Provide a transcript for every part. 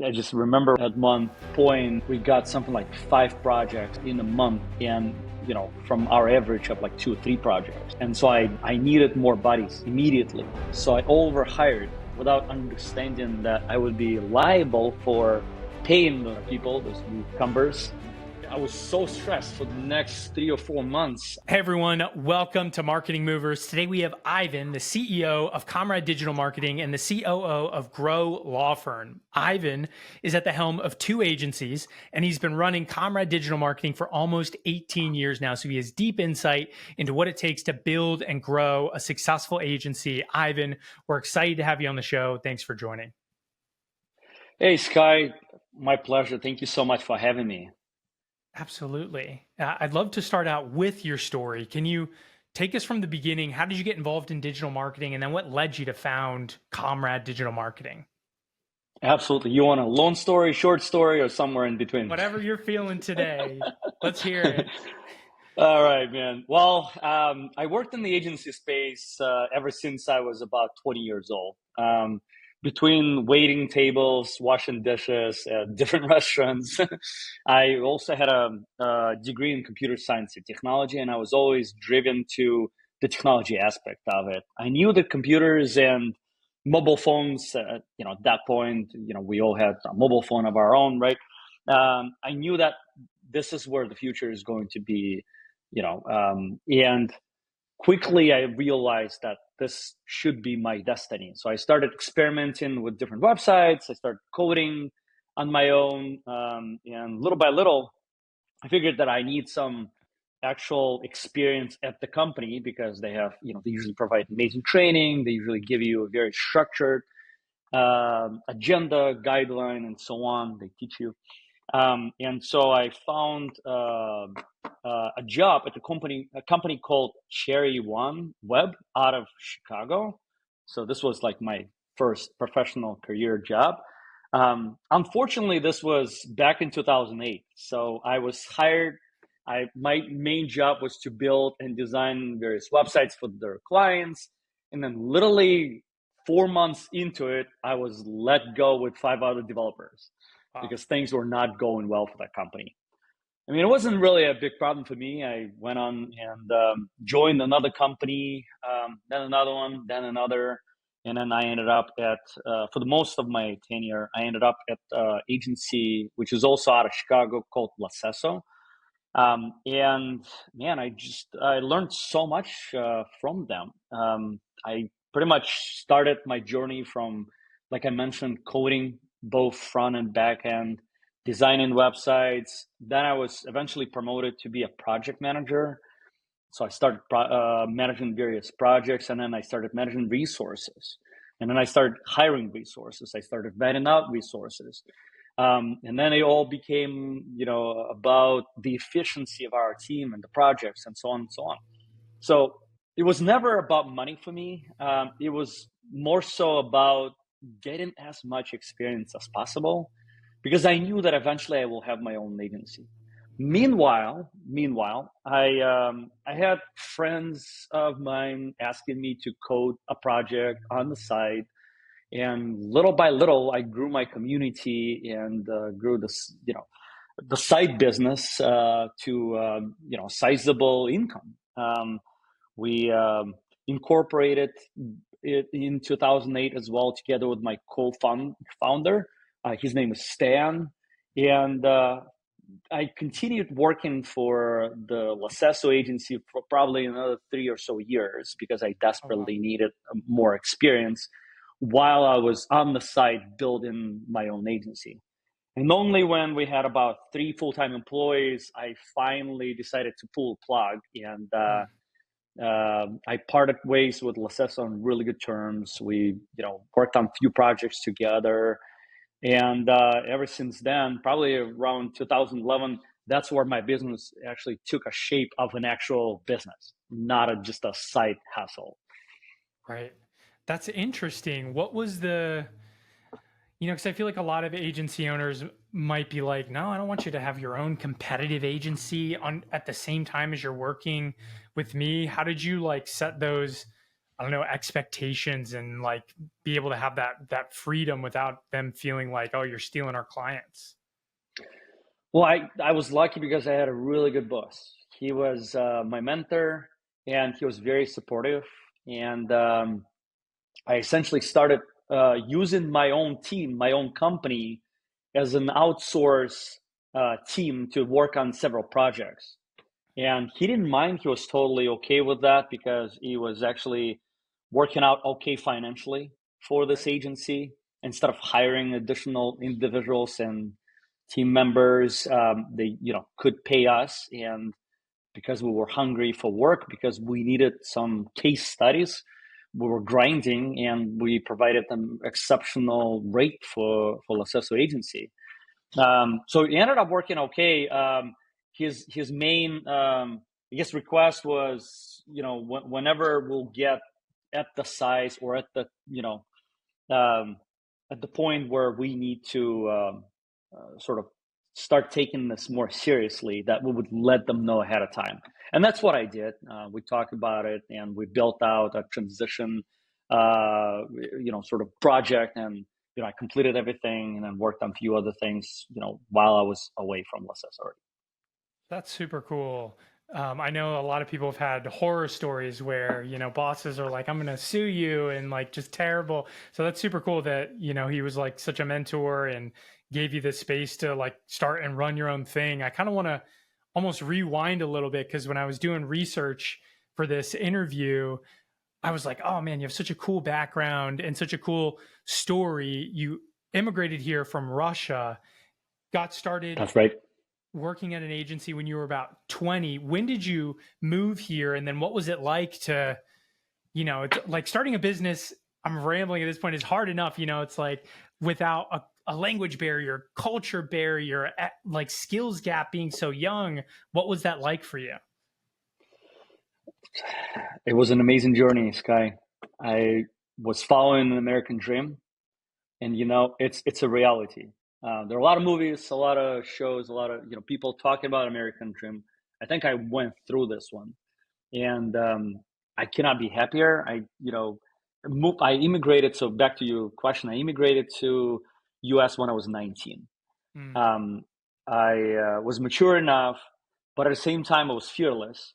I just remember at one point we got something like 5 projects in a month, and from our average of like 2 or 3 projects. And so I needed more bodies immediately. So I overhired without understanding that I would be liable for paying the people, those newcomers. I was so stressed for the next 3 or 4 months. Hey everyone, welcome to Marketing Movers. Today we have Ivan, the CEO of Comrade Digital Marketing and the COO of Grow Law Firm. Ivan is at the helm of 2 agencies, and he's been running Comrade Digital Marketing for almost 18 years now. So he has deep insight into what it takes to build and grow a successful agency. Ivan, we're excited to have you on the show. Thanks for joining. Hey, Sky, my pleasure. Thank you so much for having me. Absolutely. I'd love to start out with your story. Can you take us from the beginning? How did you get involved in digital marketing? And then what led you to found Comrade Digital Marketing? Absolutely. You want a long story, short story, or somewhere in between? Whatever you're feeling today. Let's hear it. All right, man. Well, I worked in the agency space ever since I was about 20 years old. Between waiting tables, washing dishes at different restaurants. I also had a degree in computer science and technology, and I was always driven to the technology aspect of it. I knew that computers and mobile phones, at that point, we all had a mobile phone of our own, right? I knew that this is where the future is going to be, and quickly I realized that this should be my destiny. So I started experimenting with different websites. I started coding on my own. And little by little, I figured that I need some actual experience at the company because they have, they usually provide amazing training. They usually give you a very structured agenda, guideline, and so on. They teach you. And so I found a job at a company called Cherry One Web out of Chicago. So this was like my first professional career job. Unfortunately, this was back in 2008. So I was hired. My main job was to build and design various websites for their clients. And then literally 4 months into it, I was let go with 5 other developers. Wow. Because things were not going well for that company. I mean, it wasn't really a big problem for me. I went on and joined another company, then another one, then another. And then I ended up for the most of my tenure, I ended up at an agency, which is also out of Chicago, called Lacesso. And man, I learned so much from them. I pretty much started my journey from, like I mentioned, coding, both front and back end, designing websites. Then I was eventually promoted to be a project manager. So I started managing various projects, and then I started managing resources. And then I started hiring resources. I started vetting out resources. And then it all became, about the efficiency of our team and the projects and so on and so on. So it was never about money for me. It was more so about getting as much experience as possible, because I knew that eventually I will have my own agency. Meanwhile, I had friends of mine asking me to code a project on the side, and little by little, I grew my community and grew this, the side business to sizable income. We incorporated it in 2008 as well, together with my co-founder. His name is Stan. And I continued working for the Lacesso agency for probably another 3 or so years because I desperately needed more experience while I was on the side building my own agency. And only when we had about 3 full-time employees, I finally decided to pull the plug, and I parted ways with Lacesso on really good terms. We, worked on a few projects together. And ever since then, probably around 2011, that's where my business actually took a shape of an actual business, not just a side hustle. Right. That's interesting. What was because I feel like a lot of agency owners might be like, no, I don't want you to have your own competitive agency at the same time as you're working with me. How did you set those I don't know, expectations and like be able to have that freedom without them feeling like, oh, you're stealing our clients? Well, I was lucky because I had a really good boss. He was my mentor, and he was very supportive. And I essentially started using my own team, my own company, as an outsource team to work on several projects. And he didn't mind. He was totally okay with that because he was actually working out okay financially for this Right. agency instead of hiring additional individuals and team members. They, could pay us, and because we were hungry for work, because we needed some case studies, we were grinding, and we provided them exceptional rate for Lacesso agency. So he ended up working okay. His main I guess request was, whenever we'll get at the size or at the um, at the point where we need to sort of start taking this more seriously, that we would let them know ahead of time. And that's what I did. We talked about it, and we built out a transition, sort of project. And I completed everything, and then worked on a few other things, while I was away from Lacesso already. That's super cool. I know a lot of people have had horror stories where, bosses are like, I'm going to sue you and like just terrible. So that's super cool that, he was like such a mentor and gave you the space to like start and run your own thing. I kind of want to almost rewind a little bit because when I was doing research for this interview, I was like, oh man, you have such a cool background and such a cool story. You immigrated here from Russia, got started That's right. working at an agency when you were about 20. When did you move here? And then what was it like to, it's like starting a business, I'm rambling at this point, is hard enough. It's like without a language barrier, culture barrier, like skills gap being so young. What was that like for you? It was an amazing journey, Sky. I was following an American dream, and it's a reality. There are a lot of movies, a lot of shows, a lot of people talking about American dream. I think I went through this one, and I cannot be happier. I immigrated. So back to your question, I immigrated to U.S. when I was 19. Mm, Um, I was mature enough, but at the same time, I was fearless,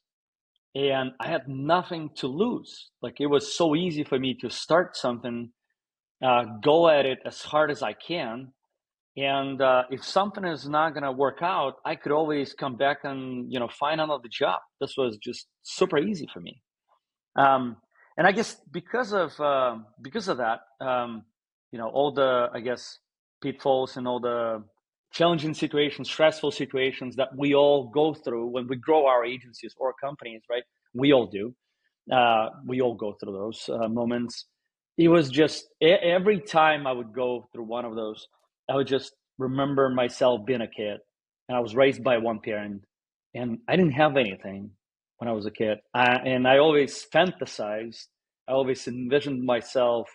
and I had nothing to lose. Like, it was so easy for me to start something, go at it as hard as I can, and if something is not going to work out, I could always come back and find another job. This was just super easy for me. Um, and I guess because of that, all the, I guess, pitfalls and all the challenging situations, stressful situations that we all go through when we grow our agencies or companies, right? We all do. We all go through those moments. It was just every time I would go through one of those, I would just remember myself being a kid, and I was raised by one parent, and I didn't have anything when I was a kid. And I always fantasized, I always envisioned myself,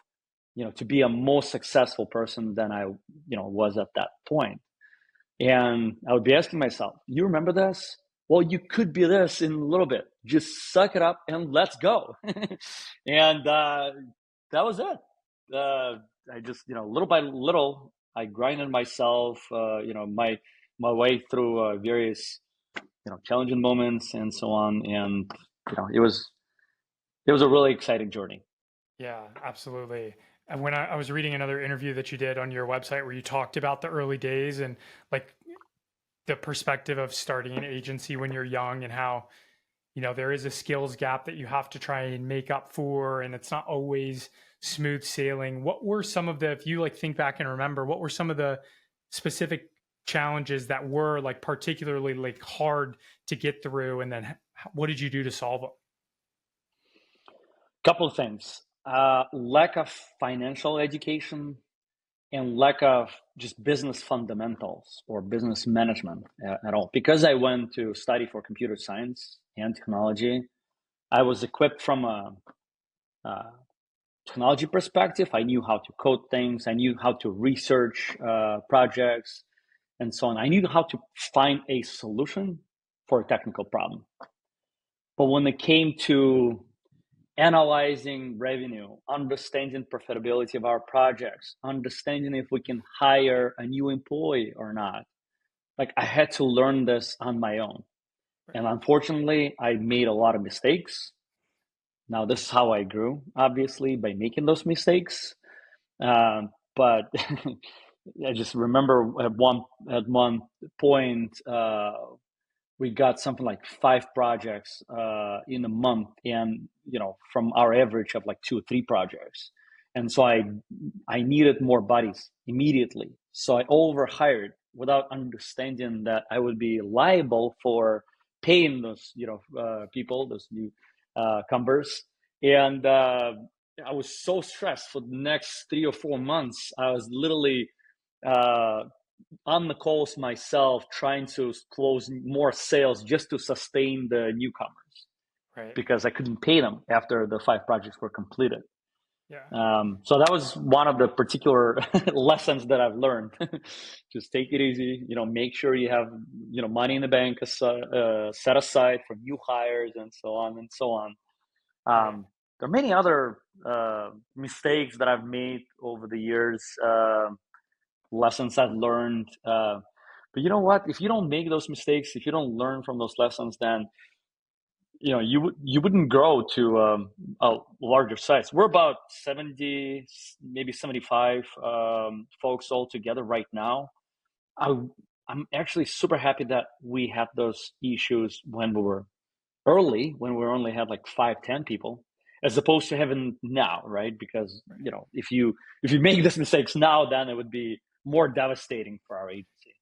to be a more successful person than I, was at that point. And I would be asking myself, you remember this? Well, you could be this in a little bit. Just suck it up and let's go. And that was it. I just, little by little, I grinded myself, my way through various, challenging moments and so on. And it was a really exciting journey. yeah, absolutely. And when I was reading another interview that you did on your website where you talked about the early days and like the perspective of starting an agency when you're young and how there is a skills gap that you have to try and make up for and it's not always smooth sailing. What were some of the, if you like think back and remember, what were some of the specific challenges that were like particularly like hard to get through, and then what did you do to solve them? Couple of things: lack of financial education, and lack of just business fundamentals or business management at all. Because I went to study for computer science and technology, I was equipped from a technology perspective. I knew how to code things. I knew how to research projects and so on. I knew how to find a solution for a technical problem. But when it came to analyzing revenue, understanding profitability of our projects, understanding if we can hire a new employee or not. Like I had to learn this on my own. And unfortunately, I made a lot of mistakes. Now, this is how I grew, obviously, by making those mistakes. But I just remember at one point, we got something like 5 projects in a month, and from our average of like 2 or 3 projects. And so I needed more bodies immediately. So I overhired without understanding that I would be liable for paying those people, those new cumbers. And I was so stressed for the next 3 or 4 months. I was literally uh, on the calls myself, trying to close more sales just to sustain the newcomers, Right. because I couldn't pay them after the 5 projects were completed. Yeah. So that was one of the particular lessons that I've learned. Just take it easy. Make sure you have money in the bank set aside for new hires and so on and so on. Right. There are many other mistakes that I've made over the years. Lessons I've learned. But you know what? If you don't make those mistakes, if you don't learn from those lessons, then you wouldn't grow to a larger size. We're about 70, maybe 75 folks all together right now. I'm actually super happy that we had those issues when we were early, when we only had like 5, 10 people, as opposed to having now, right? Because if you make these mistakes now, then it would be more devastating for our agency.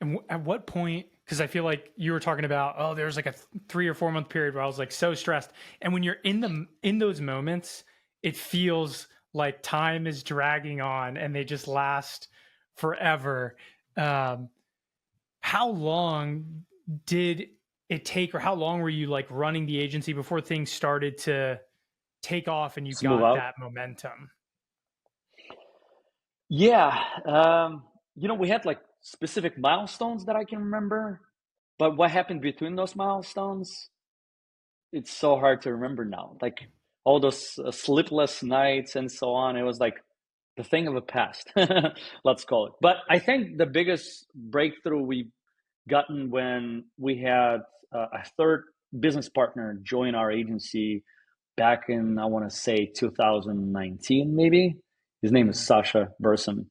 And at what point, because I feel like you were talking about, oh, there's like a 3 or 4 month period where I was like so stressed. And when you're in those moments, it feels like time is dragging on and they just last forever. How long did it take, or how long were you like running the agency before things started to take off and you Smooth got out. that momentum? Yeah. We had like specific milestones that I can remember, but what happened between those milestones, it's so hard to remember now. Like all those sleepless nights and so on, it was like the thing of the past, let's call it. But I think the biggest breakthrough we gotten when we had a third business partner join our agency back in, I want to say 2019, maybe. His name is Mhm. Sasha Burson.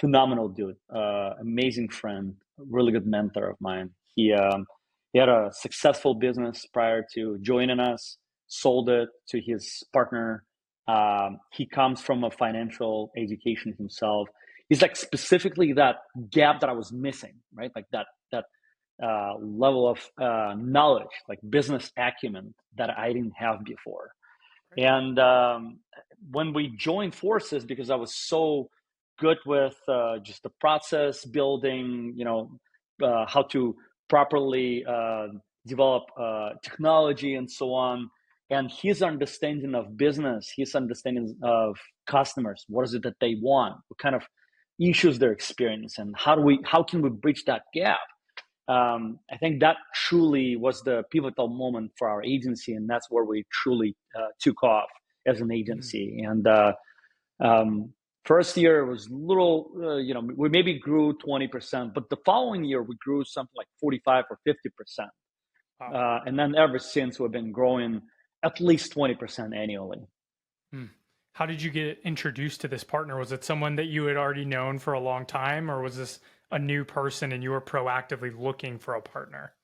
Phenomenal dude, amazing friend, really good mentor of mine. He had a successful business prior to joining us, sold it to his partner. He comes from a financial education himself. He's like specifically that gap that I was missing, right? Like that level of knowledge, like business acumen that I didn't have before. And when we joined forces, because I was so good with just the process building, how to properly develop technology and so on, and his understanding of business, his understanding of customers, what is it that they want, what kind of issues they're experiencing, and how can we bridge that gap. I think that truly was the pivotal moment for our agency, and that's where we truly took off as an Mhm. agency. And first year was little, we maybe grew 20%, but the following year we grew something like 45 or 50%. Wow. And then ever since we've been growing at least 20% annually. Hmm. How did you get introduced to this partner? Was it someone that you had already known for a long time, or was this a new person and you were proactively looking for a partner?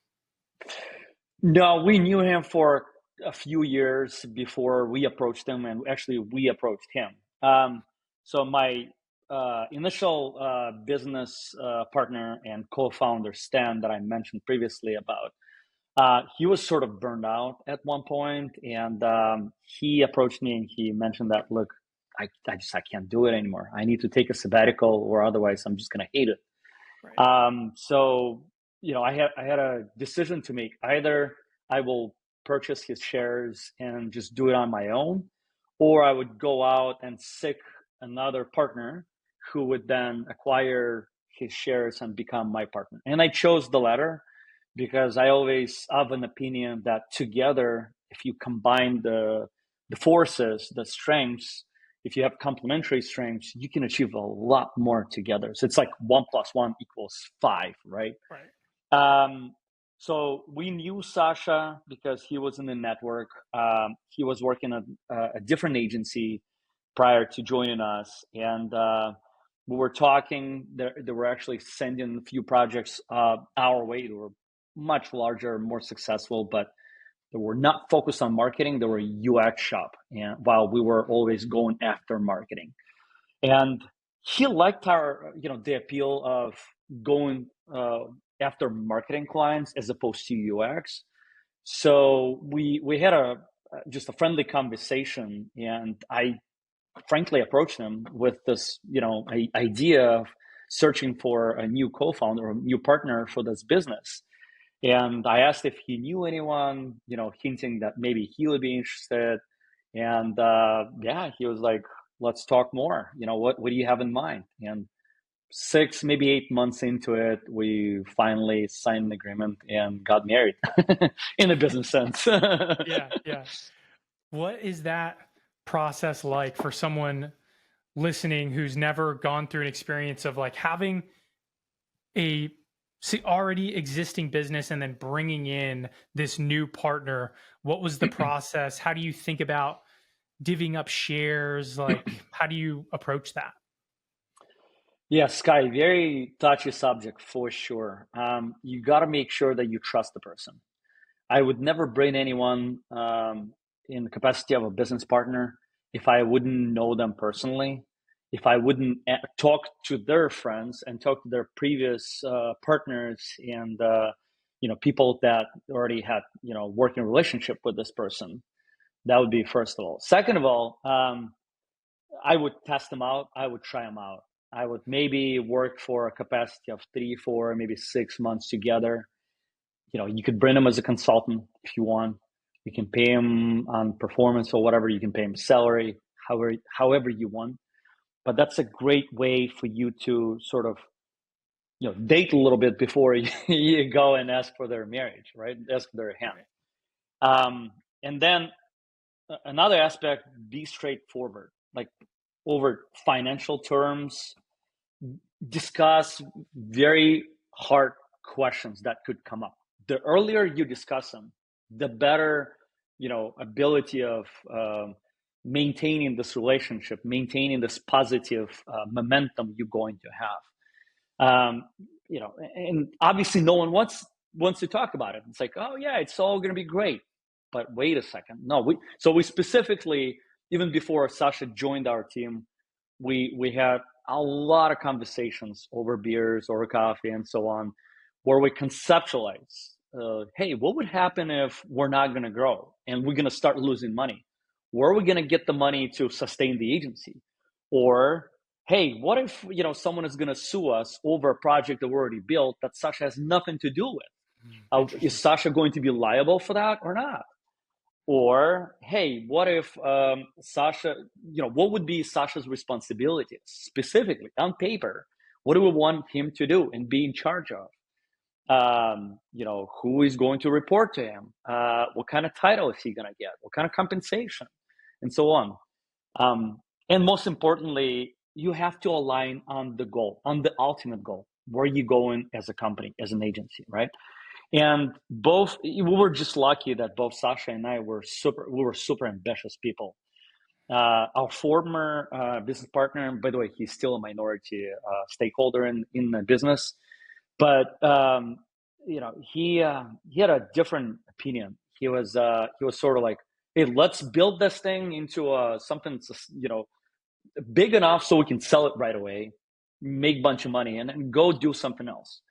No, we knew him for a few years before we approached him, and actually we approached him. So my initial business partner and co-founder, Stan, that I mentioned previously about, he was sort of burned out at one point, and he approached me and he mentioned that, look, I can't do it anymore. I need to take a sabbatical, or otherwise I'm just gonna hate it. Right. So I had a decision to make. Either I will purchase his shares and just do it on my own, or I would go out and seek another partner who would then acquire his shares and become my partner. And I chose the latter because I always have an opinion that together if you combine the forces, the strengths, if you have complementary strengths, you can achieve a lot more together. So it's like 1+1=5, right? Right. So we knew Sasha because he was in the network. He was working at a different agency prior to joining us, and we were talking. They were actually sending a few projects our way. They were much larger, more successful, but they were not focused on marketing. They were a UX shop, and while we were always going after marketing. And he liked our, the appeal of going after marketing clients as opposed to UX. So we had just a friendly conversation, and I frankly approached him with this, idea of searching for a new co-founder or a new partner for this business. And I asked if he knew anyone, hinting that maybe he would be interested. And yeah, he was like, let's talk more. What do you have in mind? And 6, maybe 8 months into it, we finally signed an agreement and got married in a business sense. Yeah. What is that process like for someone listening who's never gone through an experience of like having a already existing business and then bringing in this new partner? What was the process? How do you think about divvying up shares? Like, how do you approach that? Yeah, Sky, very touchy subject for sure. You got to make sure that you trust the person. I would never bring anyone in the capacity of a business partner if I wouldn't know them personally, if I wouldn't talk to their friends and talk to their previous partners and people that already had working relationship with this person. That would be first of all. Second of all, I would test them out. I would try them out. I would maybe work for a capacity of 3, 4, maybe 6 months together. You could bring them as a consultant if you want. You can pay them on performance or whatever. You can pay them salary, however you want. But that's a great way for you to sort of, date a little bit before you go and ask for their marriage, right? Ask for their hand. And then another aspect, be straightforward. Like over financial terms, discuss very hard questions that could come up. The earlier you discuss them, the better, ability of maintaining this relationship, maintaining this positive momentum you're going to have. And obviously no one wants to talk about it. It's like, oh yeah, it's all going to be great. But wait a second. No, we specifically, even before Sasha joined our team, we had a lot of conversations over beers or coffee and so on, where we conceptualize, hey, what would happen if we're not going to grow and we're going to start losing money? Where are we going to get the money to sustain the agency? Or, hey, what if someone is going to sue us over a project that we already built that Sasha has nothing to do with? Is Sasha going to be liable for that or not? Or, hey, what if Sasha, what would be Sasha's responsibilities specifically on paper? What do we want him to do and be in charge of? Who is going to report to him? What kind of title is he going to get? What kind of compensation? And so on. And most importantly, you have to align on the goal, on the ultimate goal. Where are you going as a company, as an agency, right? And we were just lucky that both Sasha and I were super ambitious people. Our former business partner, by the way, he's still a minority stakeholder in the business, but he had a different opinion. He was sort of like, hey, let's build this thing into something big enough so we can sell it right away, make a bunch of money, and then go do something else.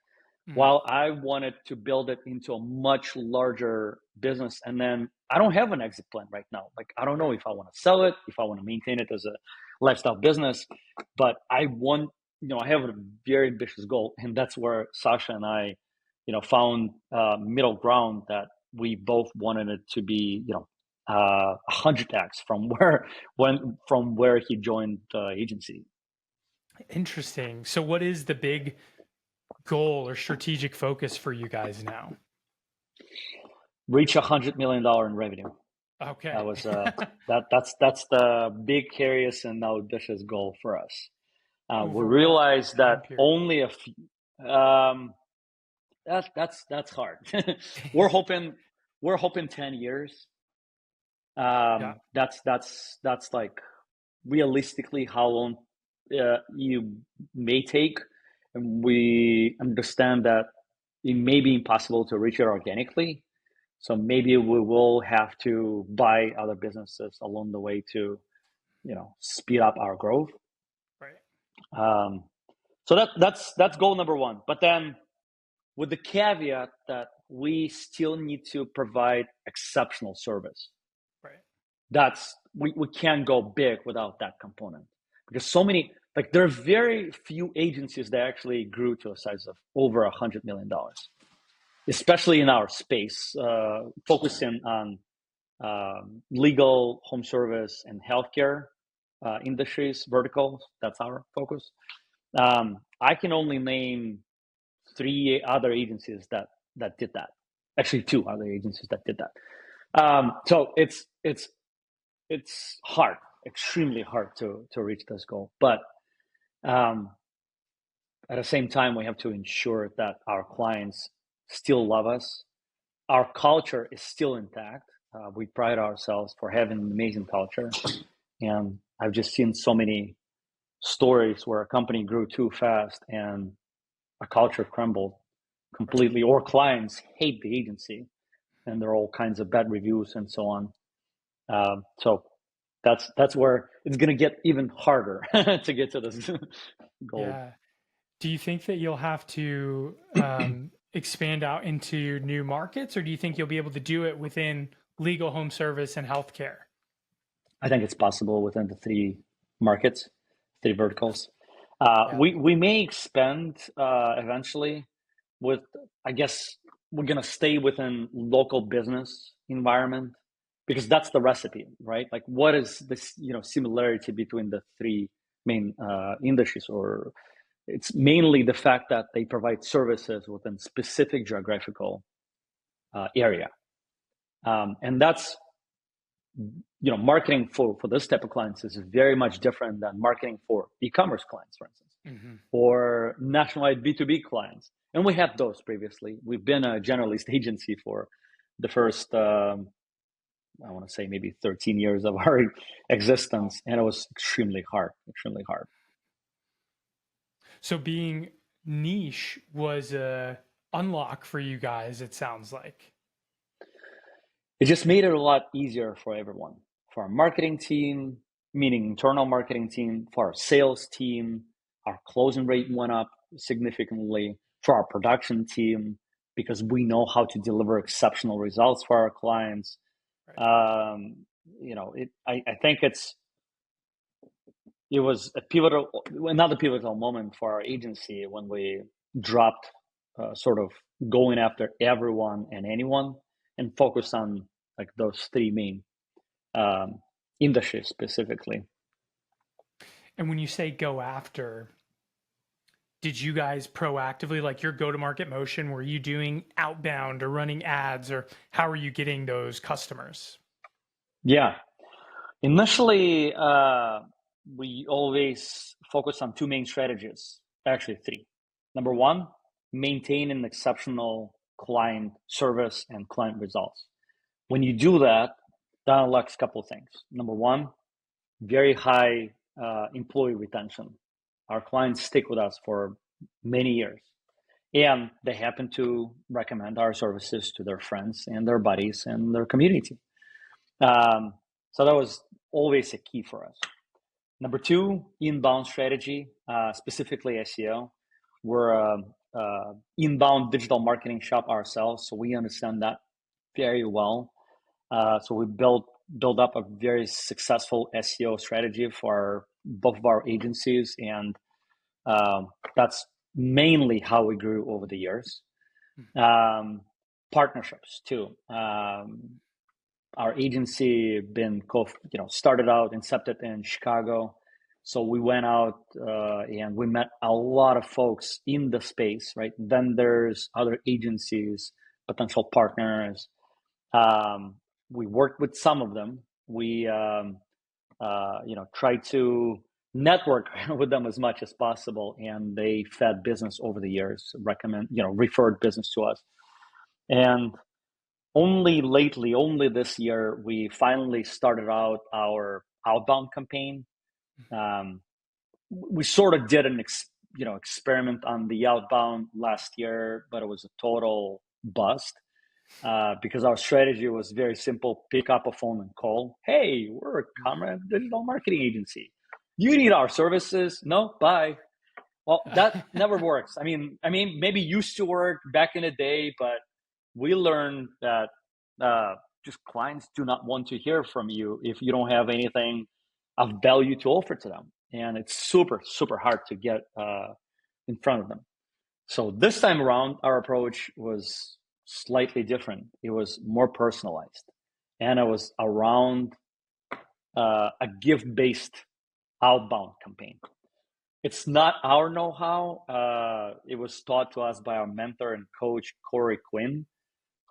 While I wanted to build it into a much larger business. And then I don't have an exit plan right now. Like, I don't know if I want to sell it, if I want to maintain it as a lifestyle business, but I want, I have a very ambitious goal. And that's where Sasha and I, found middle ground that we both wanted it to be, 100x from where he joined the agency. Interesting. So what is the big goal or strategic focus for you guys now? Reach $100 million in revenue. Okay. That was that's the big, curious, and audacious goal for us. We Over what realized that time period? only a few. That's hard. we're hoping we're hoping 10 years. Yeah. That's like realistically how long you may take, and we understand that it may be impossible to reach it organically. So maybe we will have to buy other businesses along the way to, speed up our growth. Right. Um, so that's goal number one. But then with the caveat that we still need to provide exceptional service. Right. We can't go big without that component, because so many, like, there are very few agencies that actually grew to a size of over $100 million, especially in our space, focusing on legal, home service, and healthcare industries verticals. That's our focus. I can only name three other agencies that did that. Actually, two other agencies that did that. So it's hard, extremely hard to reach this goal. But um, at the same time, we have to ensure that our clients still love us. Our culture is still intact. We pride ourselves for having an amazing culture, and I've just seen so many stories where a company grew too fast and a culture crumbled Right. completely, or clients hate the agency, and there are all kinds of bad reviews and so on. So that's where it's going to get even harder to get to this goal. Yeah. Do you think that you'll have to expand out into new markets, or do you think you'll be able to do it within legal, home service, and healthcare? I think it's possible within the three markets, three verticals. Yeah. We may expand eventually. With, I guess we're gonna stay within local business environment, because that's the recipe, right? Like, what is this, similarity between the three main industries? Or it's mainly the fact that they provide services within specific geographical area, and that's, marketing for this type of clients is very much different than marketing for e-commerce clients, for instance, Hmm. or nationwide B2B clients. And we had those previously. We've been a generalist agency for the first, I want to say maybe 13 years of our existence, and it was extremely hard, extremely hard. So being niche was a unlock for you guys, it sounds like. It just made it a lot easier for everyone, for our marketing team, meaning internal marketing team, for our sales team. Our closing rate went up significantly, for our production team, because we know how to deliver exceptional results for our clients. Right. I think it was another pivotal moment for our agency when we dropped sort of going after everyone and anyone, and focus on like those three main um, industries specifically. And when you say go after, did you guys proactively, like your go to market motion, were you doing outbound or running ads, or how are you getting those customers? Yeah, initially we always focus on two main strategies, actually three. Number one, maintain an exceptional client service and client results. When you do that, that unlocks a couple of things. Number one, very high employee retention. Our clients stick with us for many years, and they happen to recommend our services to their friends and their buddies and their community. Um, so that was always a key for us. Number two, inbound strategy, specifically SEO. We're a inbound digital marketing shop ourselves, so we understand that very well. So we build up a very successful SEO strategy for both of our agencies, and that's mainly how we grew over the years. Um, Partnerships too. Our agency been started out incepted in Chicago, so we went out and we met a lot of folks in the space, right? Vendors, other agencies, potential partners. Um, we worked with some of them. We tried to network with them as much as possible, and they fed business over the years, referred business to us. And only lately, only this year, we finally started out our outbound campaign. We sort of did an experiment on the outbound last year, but it was a total bust because our strategy was very simple: pick up a phone and call. Hey, we're a Comrade digital marketing agency. You need our services? No, bye. Well, that never works. I mean, maybe used to work back in the day, but we learned that just clients do not want to hear from you if you don't have anything of value to offer to them. And it's super, super hard to get in front of them. So this time around, our approach was slightly different. It was more personalized. And it was around a gift-based outbound campaign. It's not our know-how. It was taught to us by our mentor and coach, Corey Quinn,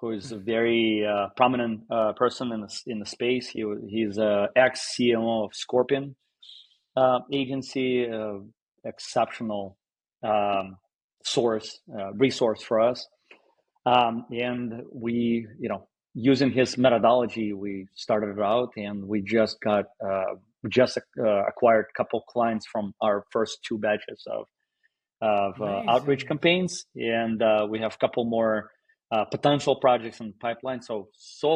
who is a very prominent person in the space. He's an ex-CMO of Scorpion agency, exceptional resource for us. And we, using his methodology, we started it out, and we just acquired a couple clients from our first 2 batches of outreach campaigns, and we have a couple more potential projects in the pipeline. So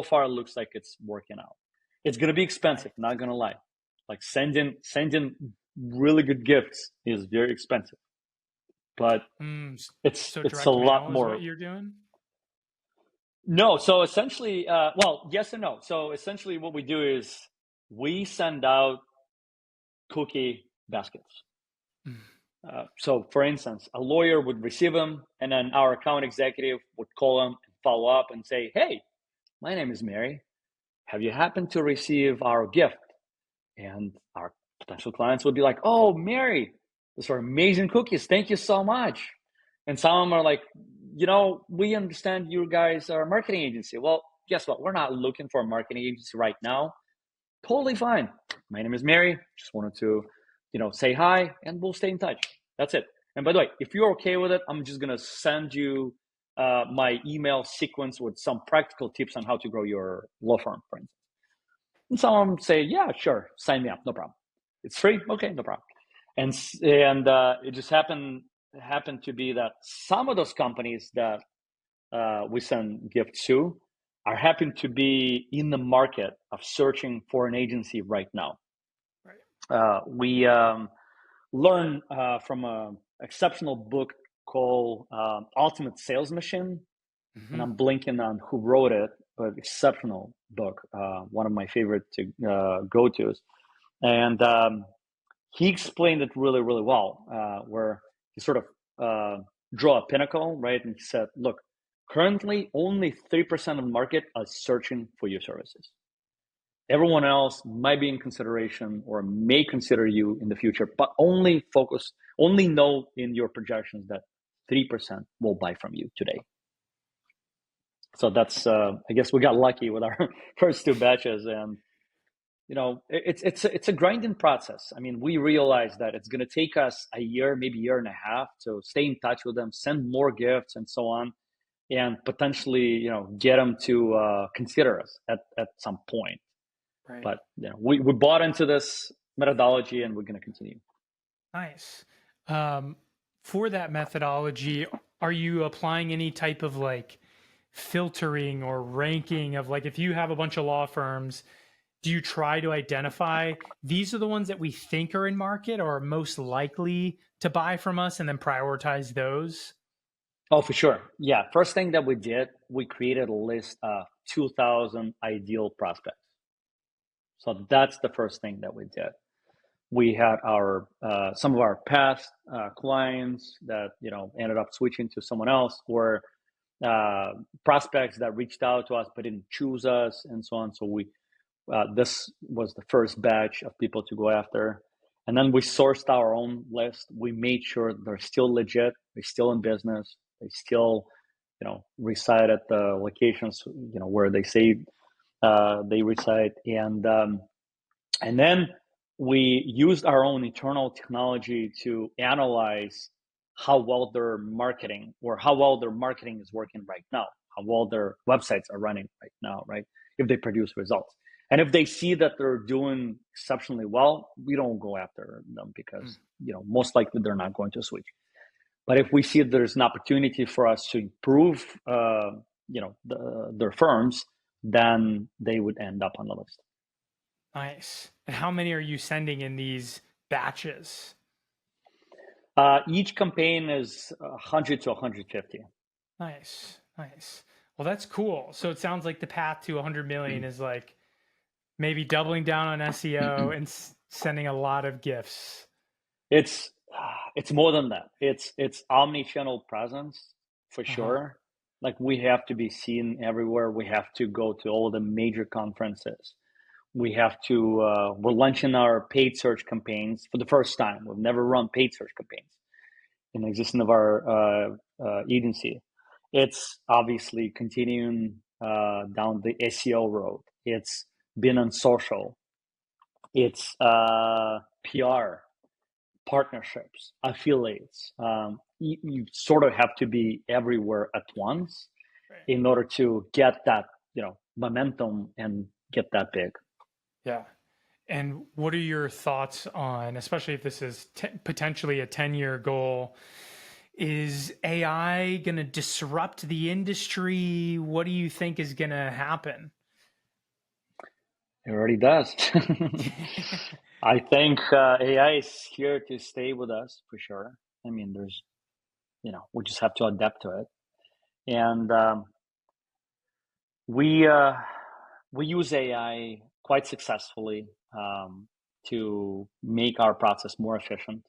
far it looks like it's working out. It's going to be expensive, not going to lie. Like sending really good gifts is very expensive, but it's a lot more. What you're doing? No, so essentially, yes and no. So essentially, what we do is we send out cookie baskets. So, for instance, a lawyer would receive them, and then our account executive would call them and follow up and say, "Hey, my name is Mary. Have you happened to receive our gift?" And our potential clients would be like, "Oh, Mary, those are amazing cookies. Thank you so much." And some of them are like, "We understand you guys are a marketing agency." Well, guess what? We're not looking for a marketing agency right now. Totally fine. My name is Mary. Just wanted to, say hi, and we'll stay in touch. That's it. And by the way, if you're okay with it, I'm just going to send you my email sequence with some practical tips on how to grow your law firm, for instance. And some of them say, "Yeah, sure, sign me up, no problem. It's free, okay, no problem." And it just happened to be that some of those companies that we send gifts to are happen to be in the market of searching for an agency right now. Right. We learn from an exceptional book called Ultimate Sales Machine, and I'm blanking on who wrote it, but exceptional book, one of my favorite go-tos. And he explained it really, really well, where he sort of drew a pinnacle, right? And he said, look, currently only 3% of the market are searching for your services. Everyone else might be in consideration or may consider you in the future, but only know in your projections that 3% will buy from you today. So that's, I guess we got lucky with our first 2 batches, and it's a grinding process. I mean, we realize that it's going to take us a year, maybe 1.5 years to stay in touch with them, send more gifts and so on, and potentially, get them to consider us at some point. Right. But we bought into this methodology, and we're going to continue. Nice. For that methodology, are you applying any type of filtering or ranking of if you have a bunch of law firms, do you try to identify these are the ones that we think are in market or are most likely to buy from us, and then prioritize those? Oh, for sure. Yeah. First thing that we did, we created a list of 2,000 ideal prospects. So that's the first thing that we did. We had our some of our past clients that ended up switching to someone else, or prospects that reached out to us but didn't choose us, and so on. So we this was the first batch of people to go after, and then we sourced our own list. We made sure they're still legit, they're still in business, they still, reside at the locations, where they say they reside, and then we used our own internal technology to analyze how well their marketing is working right now, how well their websites are running right now, right? If they produce results. And if they see that they're doing exceptionally well, we don't go after them because, most likely they're not going to switch. But if we see there's an opportunity for us to improve, their firms, then they would end up on the list. Nice. And how many are you sending in these batches? Each campaign is 100 to 150. Nice. Well, that's cool. So it sounds like the path to 100 million is like maybe doubling down on SEO and sending a lot of gifts. It's more than that. It's omni-channel presence for sure. Like, we have to be seen everywhere. We have to go to all the major conferences. We have to, we're launching our paid search campaigns for the first time. We've never run paid search campaigns in the existence of our agency. It's obviously continuing down the SEO road. It's been on social. It's PR, partnerships, affiliates. You sort of have to be everywhere at once in order to get that, momentum and get that big. Yeah. And what are your thoughts on, especially if this is potentially a 10-year goal, is AI going to disrupt the industry? What do you think is going to happen? It already does. I think AI is here to stay with us for sure. I mean, there's, we just have to adapt to it. And we use AI quite successfully to make our process more efficient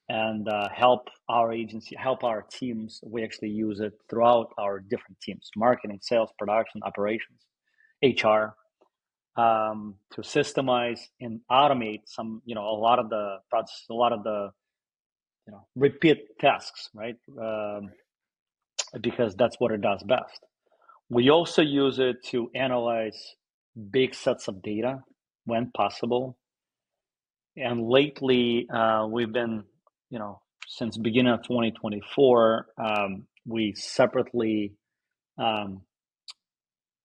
and help our agency, help our teams. We actually use it throughout our different teams: marketing, sales, production, operations, HR, to systemize and automate some, a lot of the process, a lot of the, repeat tasks, right? Because that's what it does best. We also use it to analyze big sets of data when possible. And lately, we've been, since beginning of 2024, we separately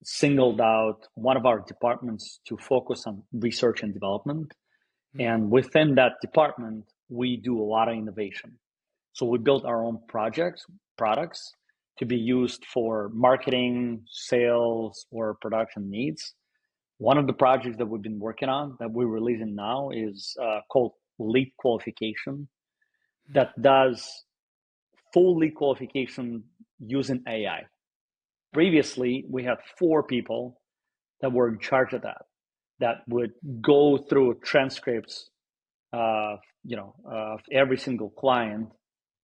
singled out one of our departments to focus on research and development. And within that department, we do a lot of innovation. So we built our own products to be used for marketing, sales, or production needs. One of the projects that we've been working on that we're releasing now is called lead qualification, that does full lead qualification using AI. Previously, we had 4 people that were in charge of that would go through transcripts of every single client,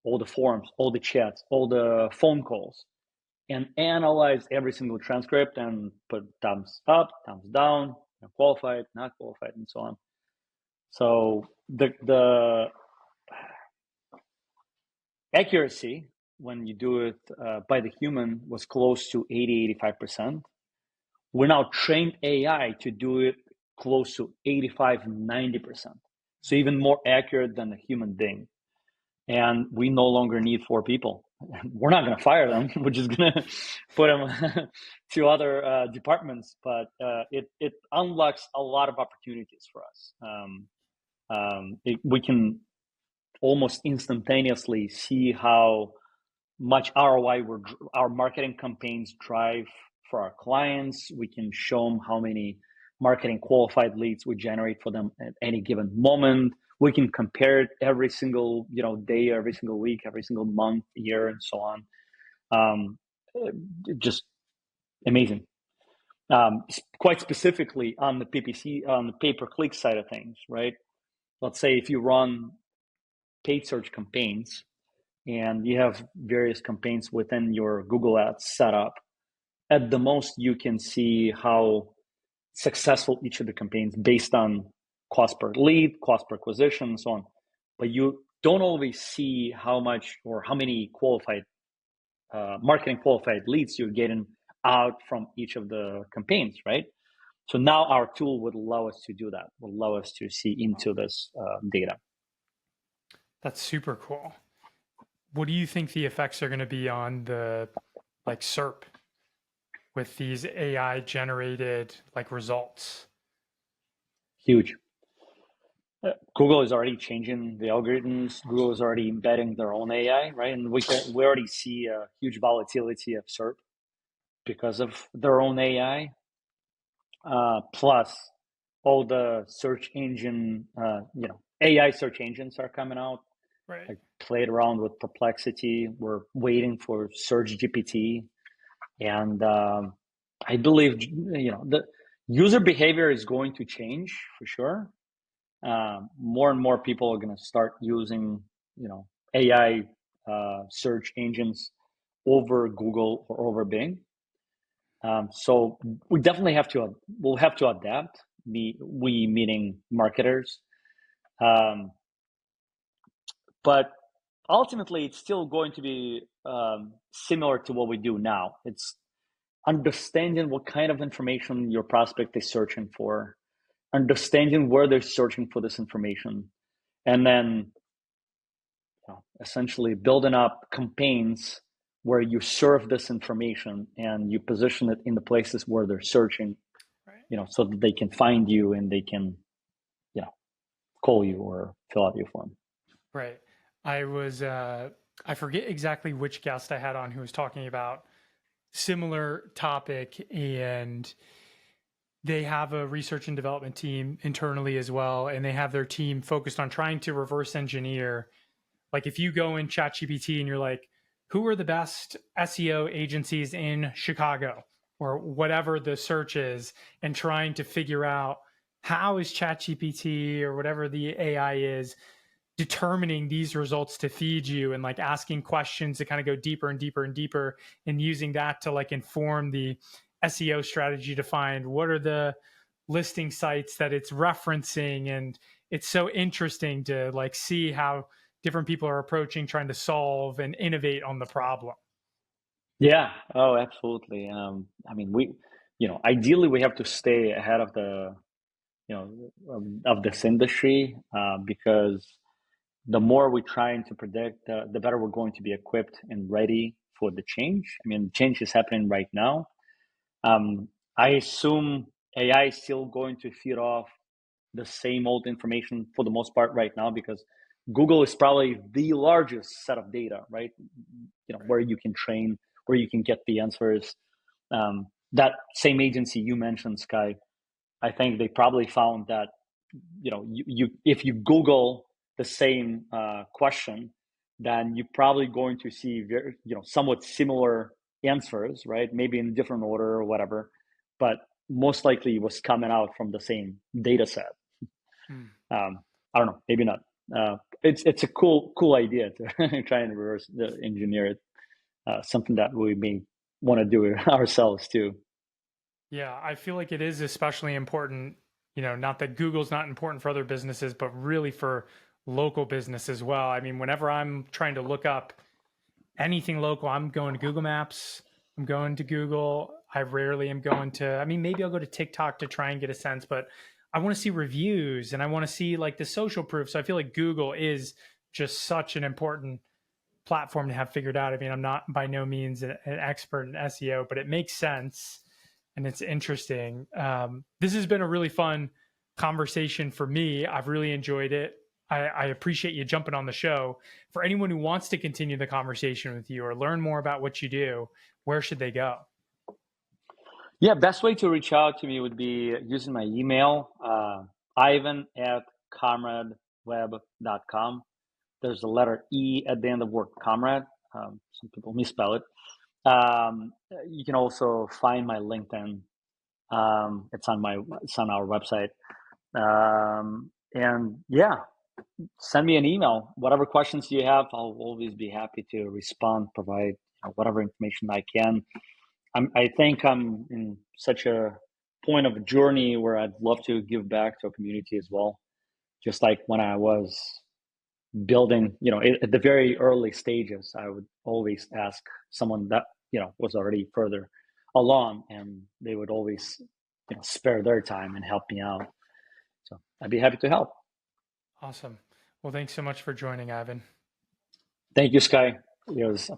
all the forums, all the chats, all the phone calls, and analyze every single transcript and put thumbs up, thumbs down, qualified, not qualified, and so on. So the accuracy when you do it by the human was close to 80-85%. We now trained AI to do it close to 85-90%. So even more accurate than a human being. And we no longer need 4 people. We're not going to fire them. We're just going to put them to other departments. But it unlocks a lot of opportunities for us. We can almost instantaneously see how much ROI our marketing campaigns drive for our clients. We can show them how many marketing qualified leads we generate for them at any given moment. We can compare it every single day, every single week, every single month, year, and so on. Just amazing. Quite specifically on the PPC, on the pay-per-click side of things, right? Let's say if you run paid search campaigns and you have various campaigns within your Google Ads setup, at the most you can see how successful each of the campaigns based on cost per lead, cost per acquisition, and so on. But you don't always see how much or how many qualified marketing qualified leads you're getting out from each of the campaigns, right? So now our tool would allow us to do that, would allow us to see into this data. That's super cool. What do you think the effects are going to be on the like SERP with these AI generated like results? Huge. Google is already changing the algorithms. Google is already embedding their own AI, right? And we already see a huge volatility of SERP because of their own AI. Plus, all the search engine, AI search engines are coming out. Right. I played around with Perplexity. We're waiting for Search GPT, and I believe the user behavior is going to change for sure. More and more people are going to start using AI search engines over Google or over Bing. So we definitely we'll have to adapt. We meaning marketers, but ultimately it's still going to be similar to what we do now. It's understanding what kind of information your prospect is searching for, understanding where they're searching for this information, and then essentially building up campaigns where you serve this information and you position it in the places where they're searching, right, so that they can find you and they can, call you or fill out your form. Right. I forget exactly which guest I had on who was talking about similar topic, and they have a research and development team internally as well. And they have their team focused on trying to reverse engineer. Like if you go in ChatGPT and you're like, who are the best SEO agencies in Chicago or whatever the search is, and trying to figure out how is ChatGPT or whatever the AI is determining these results to feed you, and like asking questions to kind of go deeper and deeper and deeper, and using that to like inform the SEO strategy to find what are the listing sites that it's referencing. And it's so interesting to like see how different people are approaching trying to solve and innovate on the problem. Yeah. Oh, absolutely. I mean, ideally we have to stay ahead of the, of this industry, because the more we're trying to predict, the better we're going to be equipped and ready for the change. I mean, change is happening right now. I assume AI is still going to feed off the same old information for the most part right now, because Google is probably the largest set of data, right? Where you can train, where you can get the answers. That same agency you mentioned, Sky, I think they probably found that, you if you Google the same question, then you're probably going to see very, somewhat similar answers, right? Maybe in a different order or whatever, but most likely it was coming out from the same data set. I don't know, maybe not. It's a cool idea to try and reverse engineer it. Something that we may want to do ourselves too. Yeah, I feel like it is especially important, not that Google's not important for other businesses, but really for local business as well. I mean, whenever I'm trying to look up anything local, I'm going to Google Maps, I'm going to Google. I rarely am going to, I mean, maybe I'll go to TikTok to try and get a sense, but I want to see reviews and I want to see like the social proof. So I feel like Google is just such an important platform to have figured out. I mean, I'm not by no means an expert in SEO, but it makes sense and it's interesting. This has been a really fun conversation for me. I've really enjoyed it. I appreciate you jumping on the show. For anyone who wants to continue the conversation with you or learn more about what you do, where should they go? Yeah, best way to reach out to me would be using my email, ivan@comradeweb.com. There's a letter E at the end of word comrade. Some people misspell it. You can also find my LinkedIn. It's on our website. And yeah, send me an email. Whatever questions you have, I'll always be happy to respond, provide whatever information I can. I think I'm in such a point of a journey where I'd love to give back to a community as well. Just like when I was building, at the very early stages, I would always ask someone that, was already further along, and they would always, spare their time and help me out. So I'd be happy to help. Awesome. Well, thanks so much for joining, Ivan. Thank you, Sky. It was a